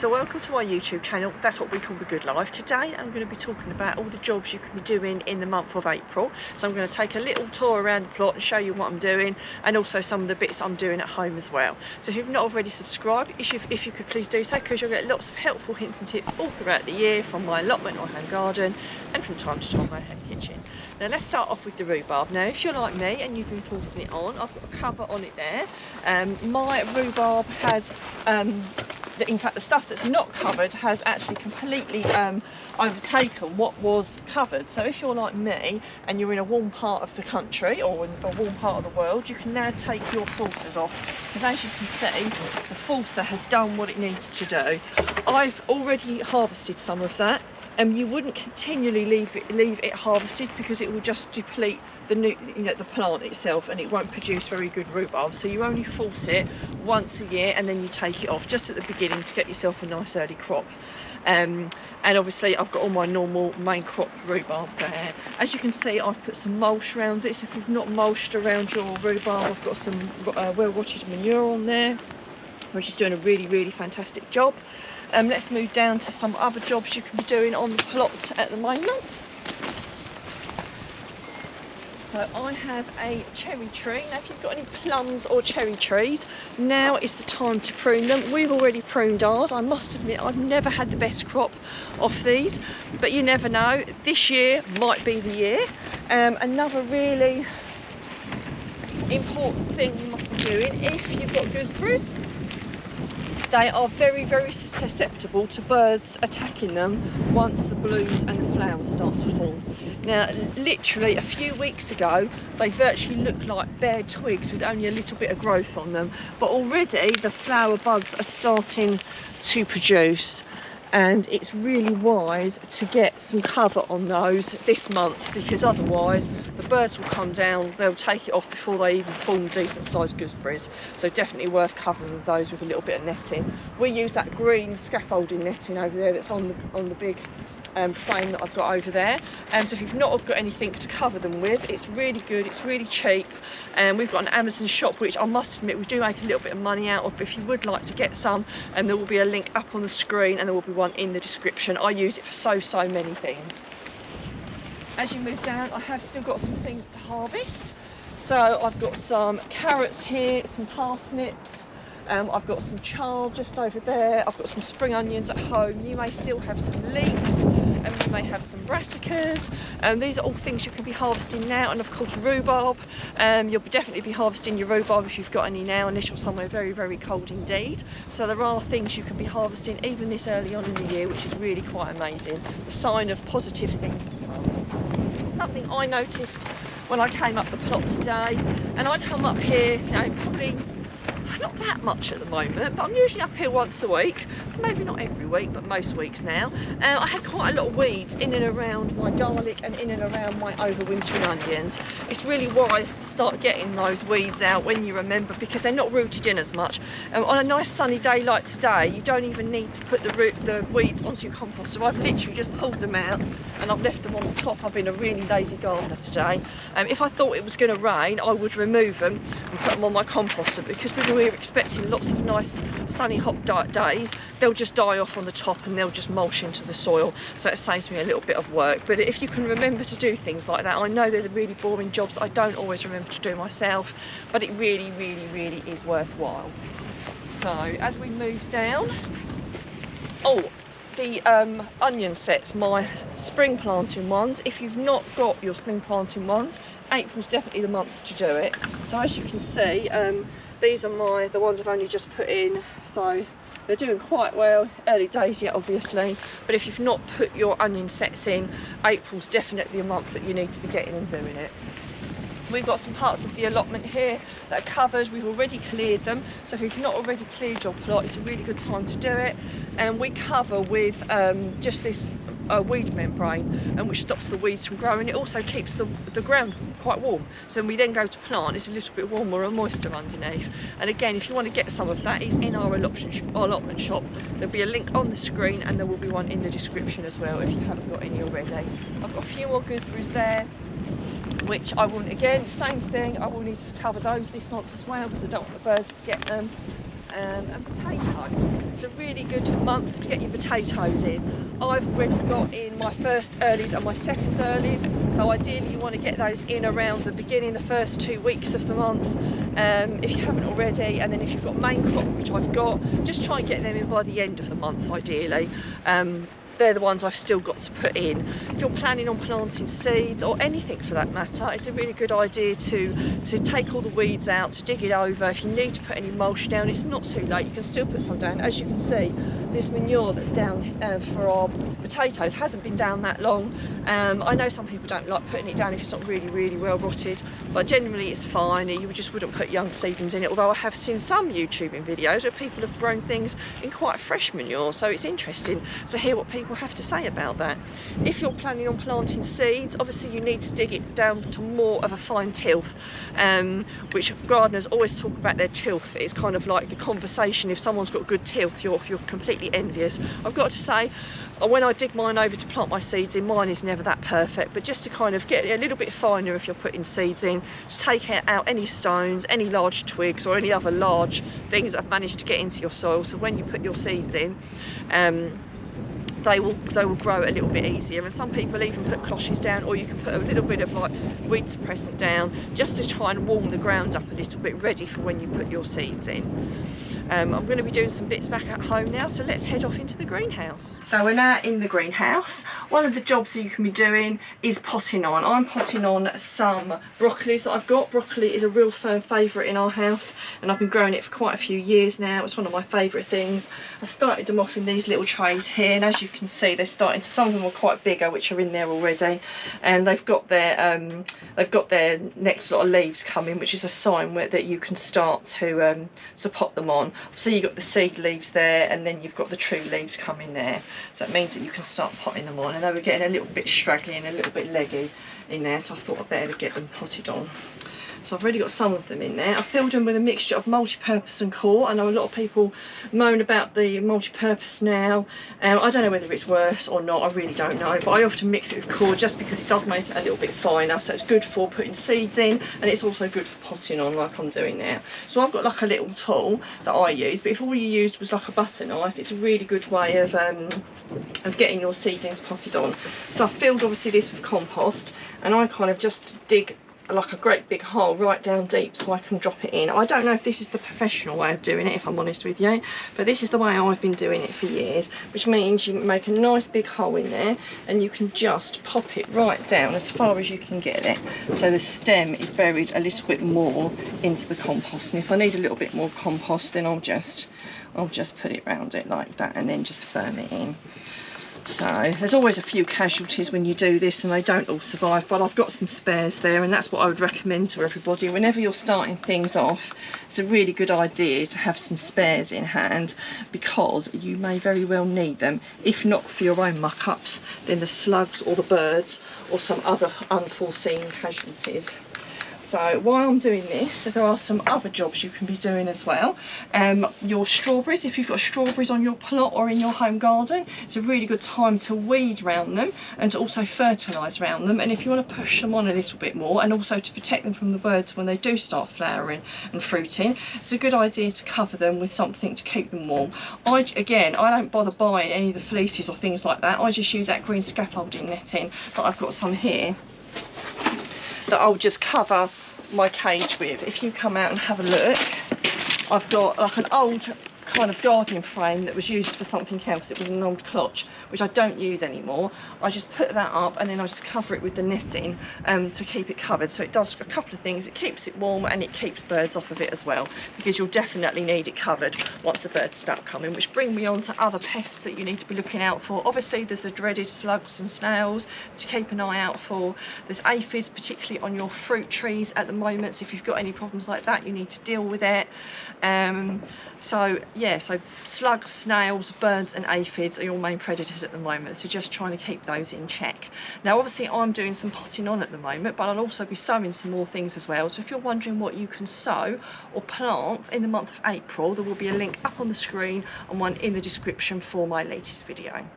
So welcome to my YouTube channel. That's what we call The Good Life. Today I'm going to be talking about all the jobs you can be doing in the month of April. So I'm going to take a little tour around the plot and show you what I'm doing, and also some of the bits I'm doing at home as well. So if you've not already subscribed, if you could please do so, because you'll get lots of helpful hints and tips all throughout the year from my allotment or home garden, and from time to time my home kitchen. Now let's start off with the rhubarb. Now if you're like me and you've been forcing it on, I've got a cover on it there. My rhubarb has in fact the stuff that's not covered has actually completely overtaken what was covered. So if you're like me and you're in a warm part of the country or in a warm part of the world, you can now take your filters off, because as you can see the filter has done what it needs to do. I've already harvested some of that, and you wouldn't continually leave it harvested, because it will just deplete the plant itself, and it won't produce very good rhubarb. So you only force it once a year, and then you take it off just at the beginning to get yourself a nice early crop. And obviously I've got all my normal main crop rhubarb there. As you can see, I've put some mulch around it, so if you've not mulched around your rhubarb, I've got some well-rotted manure on there, which is doing a really fantastic job. Let's move down to some other jobs you can be doing on the plot at the moment. So I have a cherry tree. Now if you've got any plums or cherry trees, now is the time to prune them. We've already pruned ours. I must admit I've never had the best crop off these, but you never know. This year might be the year. Another really important thing you must be doing if you've got gooseberries, they are very susceptible to birds attacking them once the blooms and the flowers start to form. Now literally a few weeks ago they virtually looked like bare twigs with only a little bit of growth on them, but already the flower buds are starting to produce, and it's really wise to get some cover on those this month, because otherwise the birds will come down, they'll take it off before they even form decent sized gooseberries. So definitely worth covering those with a little bit of netting. We use that green scaffolding netting over there that's on the big frame that I've got over there. So if you've not got anything to cover them with, it's really good, it's really cheap, and we've got an Amazon shop, which I must admit we do make a little bit of money out of. But if you would like to get some, there will be a link up on the screen, and there will be one in the description. I use it for so many things. As you move down, I have still got some things to harvest. So I've got some carrots here, some parsnips, I've got some chard just over there, I've got some spring onions at home. You may still have some leeks, and you may have some brassicas. These are all things you can be harvesting now, and of course rhubarb. You'll definitely be harvesting your rhubarb if you've got any now, unless you're somewhere very cold indeed. So there are things you can be harvesting even this early on in the year, which is really quite amazing. The sign of positive things to come. Something I noticed when I came up the plot today, and I come up here, probably not that much at the moment, but I'm usually up here once a week, maybe not every week, but most weeks now. I had quite a lot of weeds in and around my garlic and in and around my overwintering onions. It's really wise to start getting those weeds out when you remember, because they're not rooted in as much. On a nice sunny day like today, you don't even need to put the weeds onto your compost. So I've literally just pulled them out and I've left them on the top. I've been a really lazy gardener today. If I thought it was going to rain, I would remove them and put them on my composter, because we're expecting lots of nice sunny hot days, they'll just die off on the top and they'll just mulch into the soil. So it saves me a little bit of work. But if you can remember to do things like that, I know they're the really boring jobs I don't always remember to do myself, but it really is worthwhile. So as we move down, the onion sets, my spring planting ones. If you've not got your spring planting ones, April's definitely the month to do it. So as you can see, these are the ones I've only just put in, so they're doing quite well. Early days yet, obviously, but if you've not put your onion sets in, April's definitely a month that you need to be getting and doing it. We've got some parts of the allotment here that are covered. We've already cleared them, so if you've not already cleared your plot, it's a really good time to do it. And we cover with just this weed membrane, which stops the weeds from growing. It also keeps the ground quite warm, so when we then go to plant, it's a little bit warmer and moister underneath. And again, if you want to get some of that, it's in our allotment shop. There'll be a link on the screen, and there will be one in the description as well if you haven't got any already. I've got a few more gooseberries there, which I will, again, same thing, I will need to cover those this month as well, because I don't want the birds to get them. And potatoes, it's a really good month to get your potatoes in. I've already got in my first earlies and my second earlies, so ideally you want to get those in around the beginning, the first 2 weeks of the month, if you haven't already. And then if you've got main crop, which I've got, just try and get them in by the end of the month ideally. They're the ones I've still got to put in. If you're planning on planting seeds or anything for that matter, it's a really good idea to take all the weeds out, to dig it over. If you need to put any mulch down, it's not too late, you can still put some down. As you can see, this manure that's down for our potatoes hasn't been down that long. I know some people don't like putting it down if it's not really well rotted, but generally it's fine. You just wouldn't put young seedlings in it, although I have seen some YouTubing videos where people have grown things in quite fresh manure, so it's interesting to hear what people have to say about that. If you're planning on planting seeds, obviously you need to dig it down to more of a fine tilth, which gardeners always talk about their tilth. It's kind of like the conversation. If someone's got good tilth, you're completely envious. I've got to say, when I dig mine over to plant my seeds in, mine is never that perfect, but just to kind of get it a little bit finer if you're putting seeds in, just take out any stones, any large twigs or any other large things that have managed to get into your soil, so when you put your seeds in, they will grow a little bit easier. And some people even put cloches down, or you can put a little bit of like weed suppressant down just to try and warm the ground up a little bit, ready for when you put your seeds in. I'm going to be doing some bits back at home now, so let's head off into the greenhouse. So we're now in the greenhouse. One of the jobs that you can be doing is potting on. I'm potting on some broccolis that I've got. Broccoli is a real firm favourite in our house, and I've been growing it for quite a few years now. It's one of my favourite things. I started them off in these little trays here, and as you can see, they're starting to, some of them are quite bigger, which are in there already, and they've got their next lot of leaves coming, which is a sign that you can start to pot them on. So you've got the seed leaves there, and then you've got the true leaves coming there, so it means that you can start potting them on. And they were getting a little bit straggly and a little bit leggy in there, so I thought I'd better get them potted on. So I've already got some of them in there. I filled them with a mixture of multi-purpose and core. I know a lot of people moan about the multi-purpose now. I don't know whether it's worse or not, I really don't know, but I often mix it with core just because it does make it a little bit finer. So it's good for putting seeds in, and it's also good for potting on like I'm doing now. So I've got like a little tool that I use, but if all you used was like a butter knife, it's a really good way of getting your seedlings potted on. So I've filled obviously this with compost, and I kind of just dig like a great big hole right down deep so I can drop it in. I don't know if this is the professional way of doing it, if I'm honest with you, but this is the way I've been doing it for years, which means you make a nice big hole in there and you can just pop it right down as far as you can get it, so the stem is buried a little bit more into the compost. And if I need a little bit more compost, then I'll just put it around it like that and then just firm it in. So there's always a few casualties when you do this, and they don't all survive, but I've got some spares there, and that's what I would recommend to everybody. Whenever you're starting things off, it's a really good idea to have some spares in hand, because you may very well need them. If not for your own muck-ups, then the slugs or the birds or some other unforeseen casualties. So while I'm doing this, there are some other jobs you can be doing as well. Your strawberries, if you've got strawberries on your plot or in your home garden, it's a really good time to weed round them and to also fertilise round them. And if you want to push them on a little bit more, and also to protect them from the birds when they do start flowering and fruiting, it's a good idea to cover them with something to keep them warm. I don't bother buying any of the fleeces or things like that. I just use that green scaffolding netting that I've got some here that I'll just cover my cage with. If you come out and have a look, I've got like an old kind of gardening frame that was used for something else. It was an old clutch, which I don't use anymore. I just put that up and then I just cover it with the netting to keep it covered. So it does a couple of things. It keeps it warm and it keeps birds off of it as well, because you'll definitely need it covered once the birds start coming. Which bring me on to other pests that you need to be looking out for. Obviously there's the dreaded slugs and snails to keep an eye out for. There's aphids, particularly on your fruit trees at the moment, so if you've got any problems like that, you need to deal with it. So slugs, snails, birds and aphids are your main predators at the moment, so just trying to keep those in check. Now obviously I'm doing some potting on at the moment, but I'll also be sowing some more things as well. So if you're wondering what you can sow or plant in the month of April, there will be a link up on the screen and one in the description for my latest video.